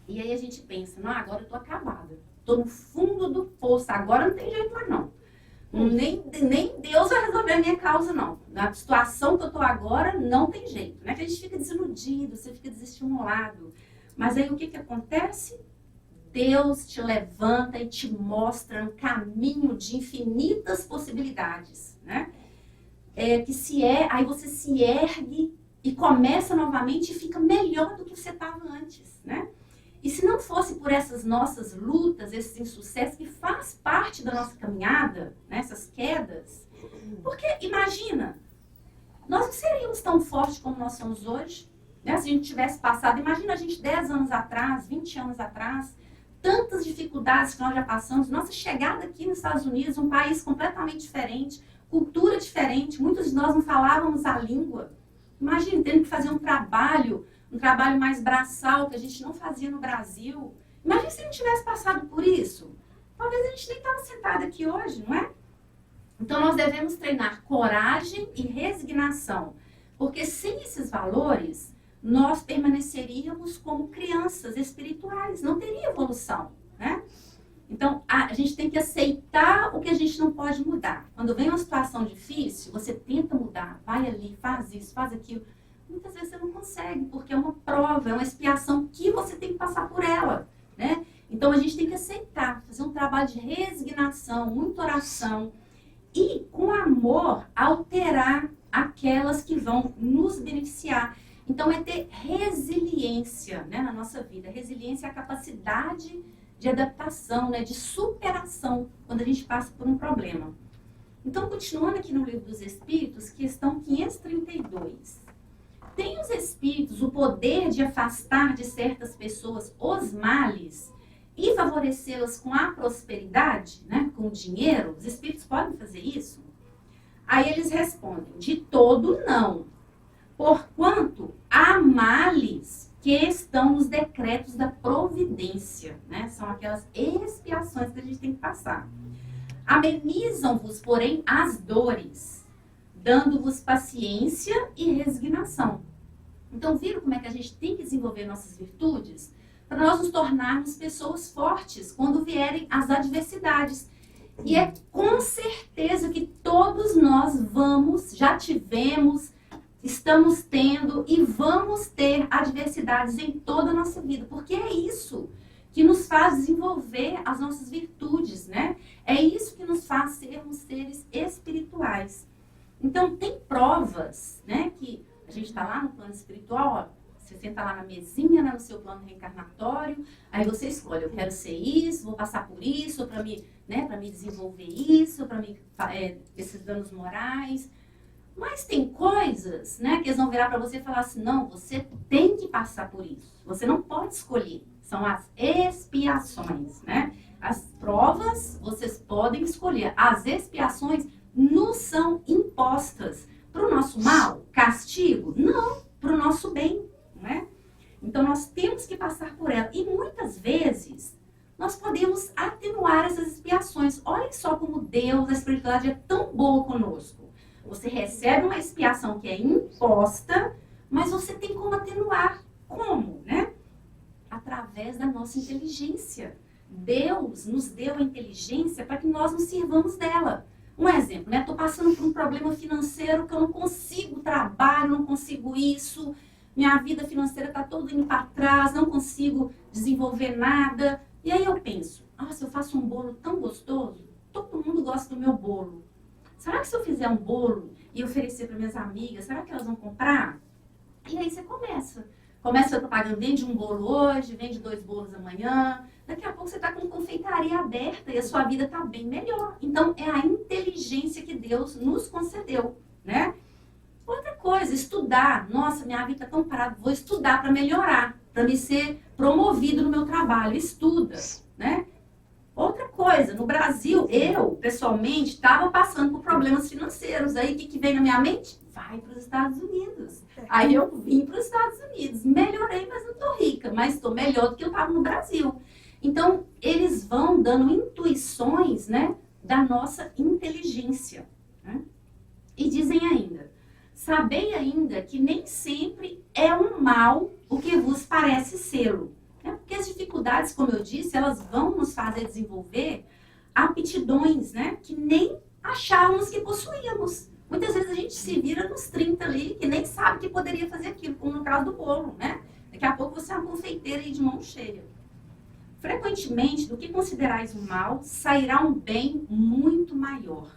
E aí a gente pensa, não, agora eu tô acabada. Tô no fundo do poço, agora não tem jeito mais não. Nem Deus vai resolver a minha causa, não. Na situação que eu tô agora, não tem jeito. Não é que a gente fica desiludido, você fica desestimulado. Mas aí o que acontece? Deus te levanta e te mostra um caminho de infinitas possibilidades, né? Aí você se ergue e começa novamente e fica melhor do que você estava antes, né? E se não fosse por essas nossas lutas, esses insucessos, que faz parte da nossa caminhada, né, essas quedas, porque imagina, nós não seríamos tão fortes como nós somos hoje, né? Se a gente tivesse passado, imagina a gente 10 anos atrás, 20 anos atrás, tantas dificuldades que nós já passamos, nossa chegada aqui nos Estados Unidos, um país completamente diferente, cultura diferente, muitos de nós não falávamos a língua. Imagina tendo que fazer um trabalho mais braçal, que a gente não fazia no Brasil. Imagina se a gente tivesse passado por isso. Talvez a gente nem estava sentado aqui hoje, não é? Então, nós devemos treinar coragem e resignação, porque sem esses valores, nós permaneceríamos como crianças espirituais, não teria evolução, né? Então, a gente tem que aceitar o que a gente não pode mudar. Quando vem uma situação difícil, você tenta mudar, vai ali, faz isso, faz aquilo. Muitas vezes você não consegue, porque é uma prova, é uma expiação que você tem que passar por ela, né? Então, a gente tem que aceitar, fazer um trabalho de resignação, muita oração, e, com amor, alterar aquelas que vão nos beneficiar. Então, é ter resiliência, né, na nossa vida. Resiliência é a capacidade de adaptação, né, de superação, quando a gente passa por um problema. Então, continuando aqui no Livro dos Espíritos, questão 532. Tem os Espíritos o poder de afastar de certas pessoas os males e favorecê-las com a prosperidade, né, com o dinheiro? Os Espíritos podem fazer isso? Aí eles respondem, de todo não. Porquanto há males que estão nos decretos da providência, né? São aquelas expiações que a gente tem que passar. Amenizam-vos, porém, as dores, dando-vos paciência e resignação. Então, viram como é que a gente tem que desenvolver nossas virtudes? Para nós nos tornarmos pessoas fortes quando vierem as adversidades. E é com certeza que todos nós já tivemos, estamos tendo e vamos ter adversidades em toda a nossa vida, porque é isso que nos faz desenvolver as nossas virtudes, né? É isso que nos faz sermos seres espirituais. Então, tem provas, né, que a gente está lá no plano espiritual, ó, você senta lá na mesinha, né, no seu plano reencarnatório, aí você escolhe, eu quero ser isso, vou passar por isso, para me desenvolver isso, para esses danos morais. Mas tem coisas, né, que eles vão virar para você e falar assim, não, você tem que passar por isso. Você não pode escolher. São as expiações, né? As provas, vocês podem escolher. As expiações nos são impostas. Para o nosso mal, castigo? Não, para o nosso bem, né? Então, nós temos que passar por ela. E muitas vezes, nós podemos atenuar essas expiações. Olhem só como Deus, a espiritualidade é tão boa conosco. Você recebe uma expiação que é imposta, mas você tem como atenuar. Como, né? Através da nossa inteligência. Deus nos deu a inteligência para que nós nos sirvamos dela. Um exemplo, né? Estou passando por um problema financeiro que eu não consigo trabalho, não consigo isso, minha vida financeira está toda indo para trás, não consigo desenvolver nada. E aí eu penso, se eu faço um bolo tão gostoso, todo mundo gosta do meu bolo. Será que se eu fizer um bolo e oferecer para minhas amigas, será que elas vão comprar? E aí você começa a propaganda, vende um bolo hoje, vende 2 bolos amanhã. Daqui a pouco você está com confeitaria aberta e a sua vida está bem melhor. Então, é a inteligência que Deus nos concedeu, né? Outra coisa, estudar. Nossa, minha vida está tão parada, vou estudar para melhorar, para me ser promovido no meu trabalho. Estuda, né? Outra coisa, no Brasil, eu, pessoalmente, estava passando por problemas financeiros. Aí, o que veio na minha mente? Vai para os Estados Unidos. Aí, eu vim para os Estados Unidos. Melhorei, mas não estou rica. Mas estou melhor do que eu estava no Brasil. Então, eles vão dando intuições, né, da nossa inteligência. Né? E dizem ainda, sabei ainda que nem sempre é um mal o que vos parece sê-lo. Porque as dificuldades, como eu disse, elas vão nos fazer desenvolver aptidões, né, que nem achávamos que possuíamos. Muitas vezes a gente se vira nos 30 ali, que nem sabe que poderia fazer aquilo, como no caso do bolo, né? Daqui a pouco você é uma confeiteira aí de mão cheia. Frequentemente, do que considerais um mal, sairá um bem muito maior.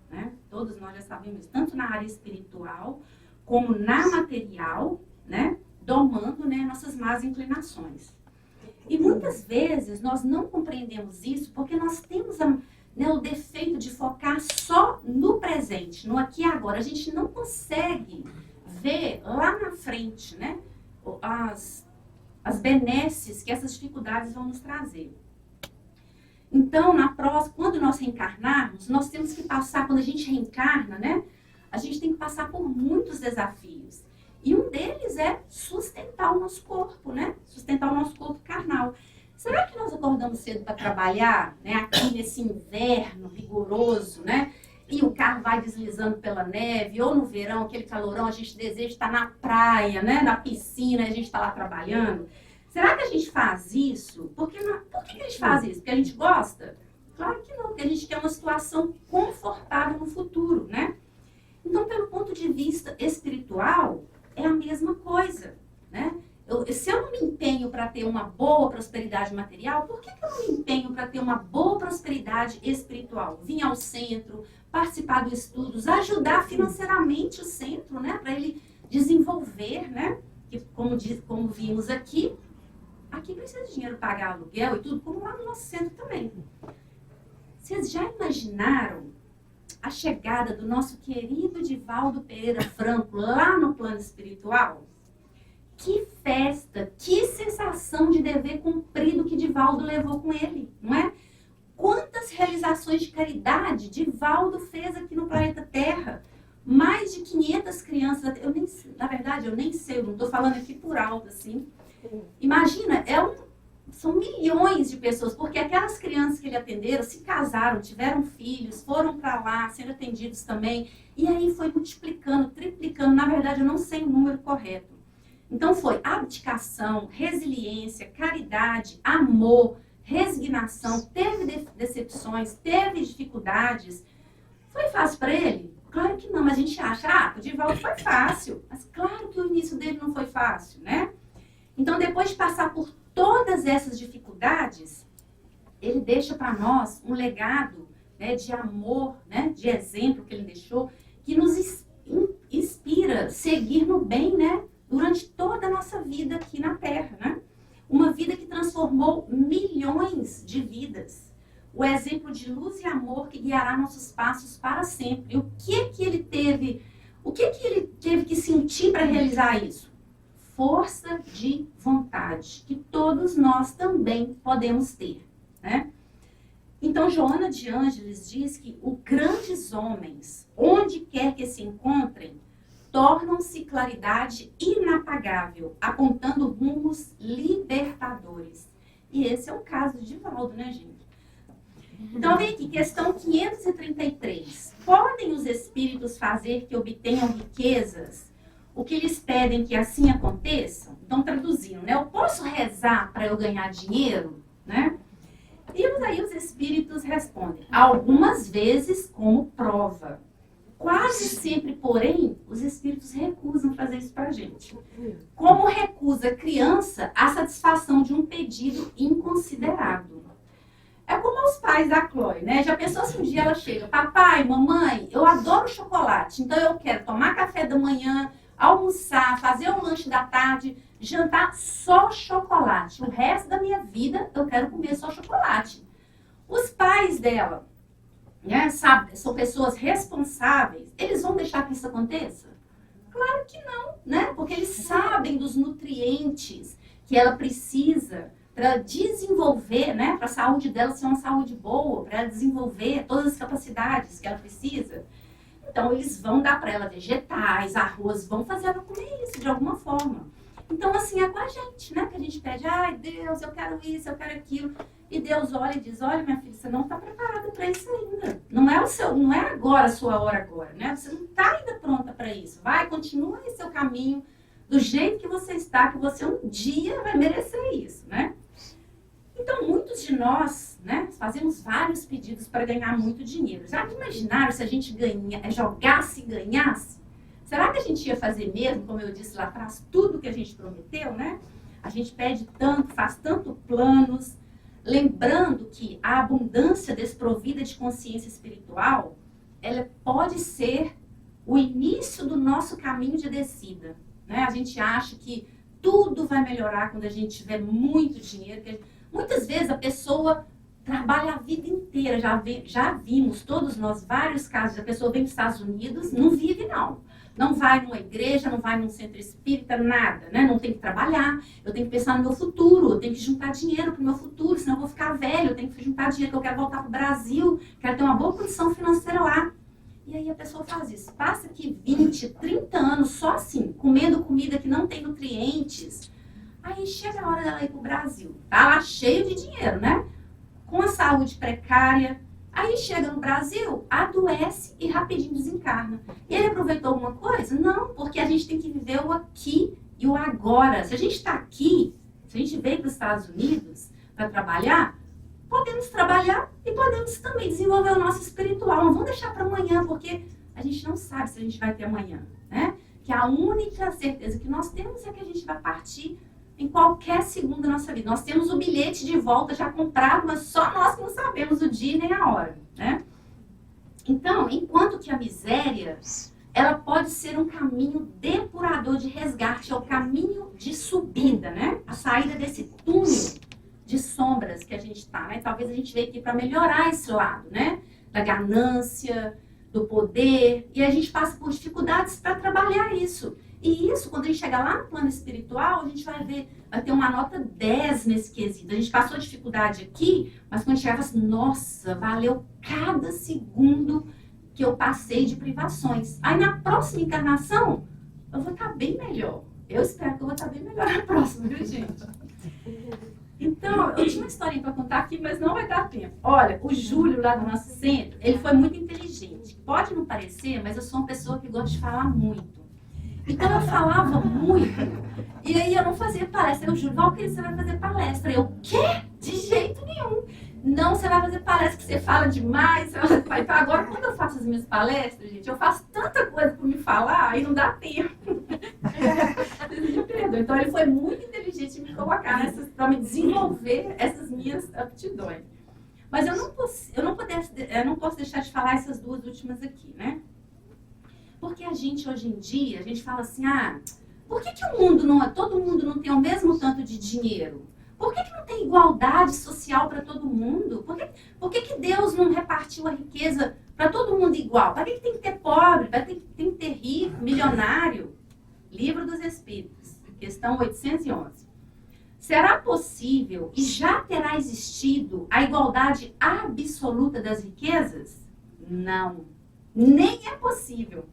Né? Todos nós já sabemos, tanto na área espiritual, como na material, né? Domando, né, nossas más inclinações. E muitas vezes nós não compreendemos isso porque nós temos o defeito de focar só no presente, no aqui e agora. A gente não consegue ver lá na frente, né, as benesses que essas dificuldades vão nos trazer. Então, quando nós reencarnarmos, nós temos que passar, quando a gente reencarna, né, a gente tem que passar por muitos desafios. E um deles é sustentar o nosso corpo, né? Sustentar o nosso corpo carnal. Será que nós acordamos cedo para trabalhar, né? Aqui nesse inverno rigoroso, né? E o carro vai deslizando pela neve, ou no verão, aquele calorão, a gente deseja estar na praia, né? Na piscina, a gente está lá trabalhando. Será que a gente faz isso? Por que a gente faz isso? Porque a gente gosta? Claro que não, porque a gente quer uma situação confortável no futuro, né? Então, pelo ponto de vista espiritual, é a mesma coisa, né? Se eu não me empenho para ter uma boa prosperidade material, por que eu não me empenho para ter uma boa prosperidade espiritual? Vir ao centro, participar dos estudos, ajudar financeiramente o centro, né? Para ele desenvolver, né? Que, como vimos aqui precisa de dinheiro para pagar aluguel e tudo, como lá no nosso centro também. Vocês já imaginaram a chegada do nosso querido Divaldo Pereira Franco lá no plano espiritual? Que festa, que sensação de dever cumprido que Divaldo levou com ele, não é? Quantas realizações de caridade Divaldo fez aqui no planeta Terra? Mais de 500 crianças, na verdade eu nem sei, eu não estou falando aqui por alto assim. Imagina, são milhões de pessoas, porque aquelas crianças que ele atenderam se casaram, tiveram filhos, foram para lá sendo atendidos também, e aí foi multiplicando, triplicando, na verdade eu não sei o número correto. Então foi abdicação, resiliência, caridade, amor, resignação, teve decepções, teve dificuldades. Foi fácil para ele? Claro que não, mas a gente acha, o Divaldo foi fácil, mas claro que o início dele não foi fácil, né? Então depois de passar por todas essas dificuldades, ele deixa para nós um legado, né, de amor, né, de exemplo que ele deixou, que nos inspira a seguir no bem, né, durante toda a nossa vida aqui na Terra, né? Uma vida que transformou milhões de vidas. O exemplo de luz e amor que guiará nossos passos para sempre. E o que ele teve que sentir para realizar isso? Força de vontade, que todos nós também podemos ter, né? Então, Joana de Ângeles diz que os grandes homens, onde quer que se encontrem, tornam-se claridade inapagável, apontando rumos libertadores. E esse é o caso de Divaldo, né, gente? Então, vem aqui, questão 533. Podem os espíritos fazer que obtenham riquezas? O que eles pedem que assim aconteça? Então, traduzindo, né? Eu posso rezar para eu ganhar dinheiro, né? E aí os espíritos respondem, algumas vezes como prova. Quase sempre, porém, os espíritos recusam fazer isso para a gente. Como recusa criança a satisfação de um pedido inconsiderado. É como os pais da Chloe, né? Já pensou se um dia ela chega, papai, mamãe, eu adoro chocolate, então eu quero tomar café da manhã, almoçar, fazer um lanche da tarde, jantar só chocolate. O resto da minha vida eu quero comer só chocolate. Os pais dela, né, sabe, são pessoas responsáveis, eles vão deixar que isso aconteça? Claro que não, né? Porque eles sabem dos nutrientes que ela precisa para desenvolver, né, para a saúde dela ser uma saúde boa, para desenvolver todas as capacidades que ela precisa. Então, eles vão dar para ela vegetais, arroz, vão fazer ela comer isso de alguma forma. Então, assim, é com a gente, né? Que a gente pede, ai, Deus, eu quero isso, eu quero aquilo. E Deus olha e diz, olha, minha filha, você não está preparada para isso ainda. Não é agora a sua hora agora, né? Você não está ainda pronta para isso. Vai, continua em seu caminho, do jeito que você está, que você um dia vai merecer isso, né? Então, muitos de nós, né, fazemos vários pedidos para ganhar muito dinheiro. Já imaginaram se a gente jogasse e ganhasse? Será que a gente ia fazer mesmo, como eu disse lá atrás, tudo que a gente prometeu, né? A gente pede tanto, faz tanto planos, lembrando que a abundância desprovida de consciência espiritual, ela pode ser o início do nosso caminho de descida, né? A gente acha que tudo vai melhorar quando a gente tiver muito dinheiro. Porque muitas vezes a pessoa trabalha a vida inteira. Já vimos, todos nós, vários casos. A pessoa vem para os Estados Unidos, não vive não. Não vai numa igreja, não vai num centro espírita, nada, né? Não tem que trabalhar. Eu tenho que pensar no meu futuro, eu tenho que juntar dinheiro para o meu futuro, senão eu vou ficar velho, eu tenho que juntar dinheiro, que eu quero voltar para o Brasil, quero ter uma boa condição financeira lá. E aí a pessoa faz isso. Passa aqui 20, 30 anos só assim, comendo comida que não tem nutrientes. Aí chega a hora dela ir para o Brasil. Tá lá cheio de dinheiro, né? Com a saúde precária. Aí chega no Brasil, adoece e rapidinho desencarna. E ele aproveitou alguma coisa? Não, porque a gente tem que viver o aqui e o agora. Se a gente está aqui, se a gente veio para os Estados Unidos para trabalhar, podemos trabalhar e podemos também desenvolver o nosso espiritual. Não vamos deixar para amanhã, porque a gente não sabe se a gente vai ter amanhã, né? Que a única certeza que nós temos é que a gente vai partir em qualquer segundo da nossa vida. Nós temos o bilhete de volta já comprado, mas só nós que não sabemos o dia nem a hora, né? Então, enquanto que a miséria, ela pode ser um caminho depurador de resgate, é o caminho de subida, né? A saída desse túnel de sombras que a gente está, né? Talvez a gente veio aqui para melhorar esse lado, né? Da ganância, do poder, e a gente passa por dificuldades para trabalhar isso. E isso, quando a gente chegar lá no plano espiritual, a gente vai ver, vai ter uma nota 10 nesse quesito. A gente passou a dificuldade aqui, mas quando chegar, assim, nossa, valeu cada segundo que eu passei de privações. Aí na próxima encarnação, eu vou estar bem melhor. Eu espero que eu vou estar bem melhor na próxima, viu, gente? Então, eu tinha uma historinha para contar aqui, mas não vai dar tempo. Olha, o Júlio, lá do nosso centro, ele foi muito inteligente. Pode não parecer, mas eu sou uma pessoa que gosta de falar muito. Então, eu falava muito. E aí, eu não fazia palestra. Eu juro, Valquíria, você vai fazer palestra. Eu, quê? De jeito nenhum. Não, você vai fazer palestra, que você fala demais. Você vai... Então, agora, quando eu faço as minhas palestras, gente, eu faço tanta coisa para me falar e não dá tempo. Então, ele foi muito inteligente em me colocar para me desenvolver essas minhas aptidões. Mas eu não posso deixar de falar essas duas últimas aqui, né? Porque a gente, hoje em dia, a gente fala assim, por que o mundo todo mundo não tem o mesmo tanto de dinheiro? Por que não tem igualdade social para todo mundo? Por que Deus não repartiu a riqueza para todo mundo igual? Para que tem que ter pobre? Para que tem que ter rico, milionário? Livro dos Espíritos, questão 811. Será possível e já terá existido a igualdade absoluta das riquezas? Não, nem é possível.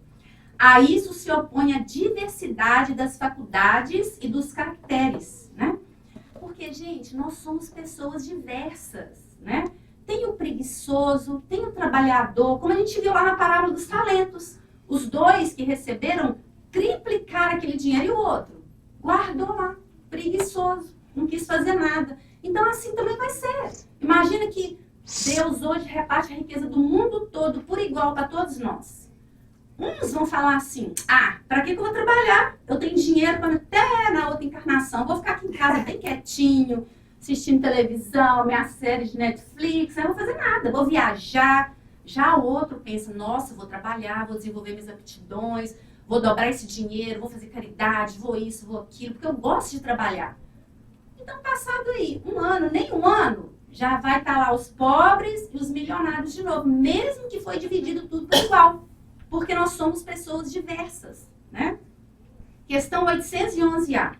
A isso se opõe a diversidade das faculdades e dos caracteres, né? Porque, gente, nós somos pessoas diversas, né? Tem o preguiçoso, tem o trabalhador, como a gente viu lá na parábola dos talentos. Os dois que receberam triplicaram aquele dinheiro e o outro guardou lá, preguiçoso, não quis fazer nada. Então, assim também vai ser. Imagina que Deus hoje reparte a riqueza do mundo todo por igual para todos nós. Uns vão falar assim, para que eu vou trabalhar? Eu tenho dinheiro para até na outra encarnação. Vou ficar aqui em casa bem quietinho, assistindo televisão, minha série de Netflix, não vou fazer nada, vou viajar. Já o outro pensa, nossa, vou trabalhar, vou desenvolver minhas aptidões, vou dobrar esse dinheiro, vou fazer caridade, vou isso, vou aquilo, porque eu gosto de trabalhar. Então, passado aí nem um ano, já vai estar lá os pobres e os milionários de novo, mesmo que foi dividido tudo por igual. Porque nós somos pessoas diversas, né? Questão 811A.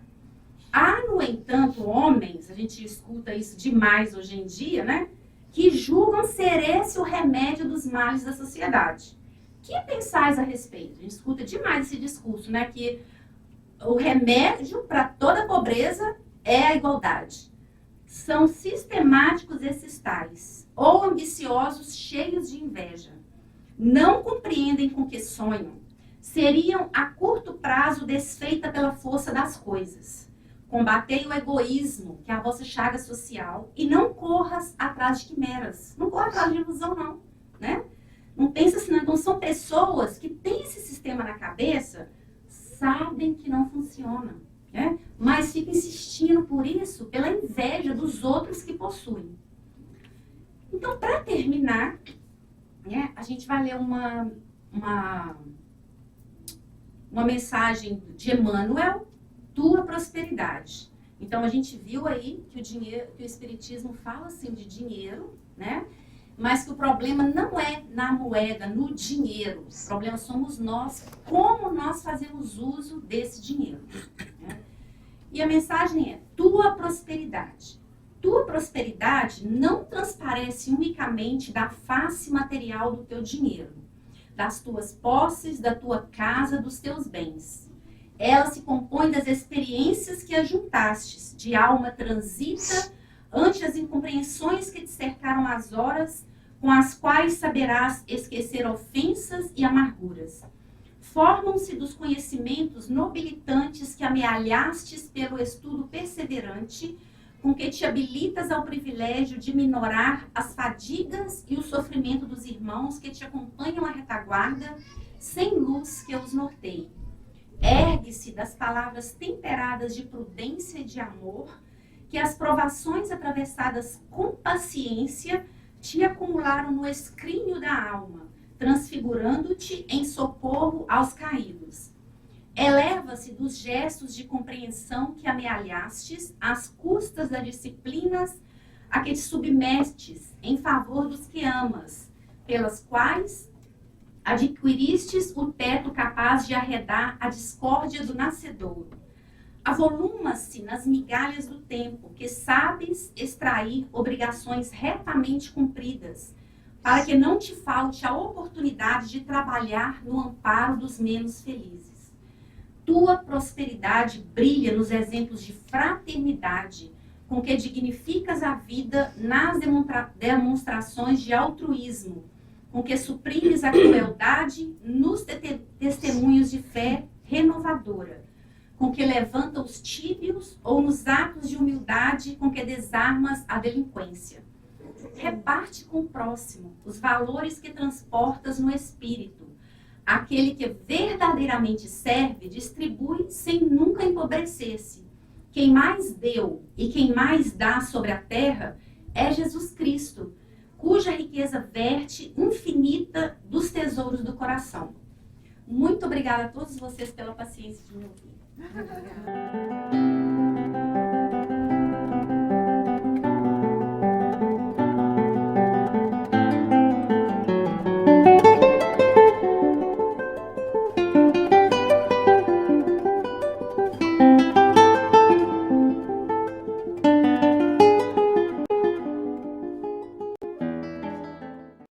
Há, no entanto, homens, a gente escuta isso demais hoje em dia, né? Que julgam ser esse o remédio dos males da sociedade. Que pensais a respeito? A gente escuta demais esse discurso, né? Que o remédio para toda pobreza é a igualdade. São sistemáticos esses tais, ou ambiciosos, cheios de inveja. Não compreendem com que sonham, seriam a curto prazo desfeita pela força das coisas. Combatei o egoísmo, que é a vossa chaga social, e não corras atrás de quimeras. Não corra atrás de ilusão, não. Né? Não pensa assim, não. Então são pessoas que têm esse sistema na cabeça, sabem que não funciona, né? Mas ficam insistindo por isso, pela inveja dos outros que possuem. Então, para terminar, a gente vai ler uma mensagem de Emmanuel, tua prosperidade. Então a gente viu aí que o Espiritismo fala assim de dinheiro, né? Mas que o problema não é na moeda, no dinheiro. O problema somos nós, como nós fazemos uso desse dinheiro. Né? E a mensagem é tua prosperidade. Tua prosperidade não transparece unicamente da face material do teu dinheiro, das tuas posses, da tua casa, dos teus bens. Ela se compõe das experiências que ajuntastes, de alma transita ante as incompreensões que te cercaram as horas, com as quais saberás esquecer ofensas e amarguras. Formam-se dos conhecimentos nobilitantes que amealhastes pelo estudo perseverante, com que te habilitas ao privilégio de minorar as fadigas e o sofrimento dos irmãos que te acompanham à retaguarda, sem luz que os norteie. Ergue-se das palavras temperadas de prudência e de amor, que as provações atravessadas com paciência te acumularam no escrínio da alma, transfigurando-te em socorro aos caídos. Eleva-se dos gestos de compreensão que amealhastes às custas das disciplinas a que te submetes em favor dos que amas, pelas quais adquiristes o teto capaz de arredar a discórdia do nascedouro. Avoluma-se nas migalhas do tempo, que sabes extrair obrigações retamente cumpridas, para que não te falte a oportunidade de trabalhar no amparo dos menos felizes. Tua prosperidade brilha nos exemplos de fraternidade, com que dignificas a vida nas demonstrações de altruísmo, com que suprimes a crueldade nos testemunhos de fé renovadora, com que levanta os tíbios ou nos atos de humildade com que desarmas a delinquência. Reparte com o próximo os valores que transportas no espírito. Aquele que verdadeiramente serve, distribui sem nunca empobrecer-se. Quem mais deu e quem mais dá sobre a terra é Jesus Cristo, cuja riqueza verte infinita dos tesouros do coração. Muito obrigada a todos vocês pela paciência de me ouvir.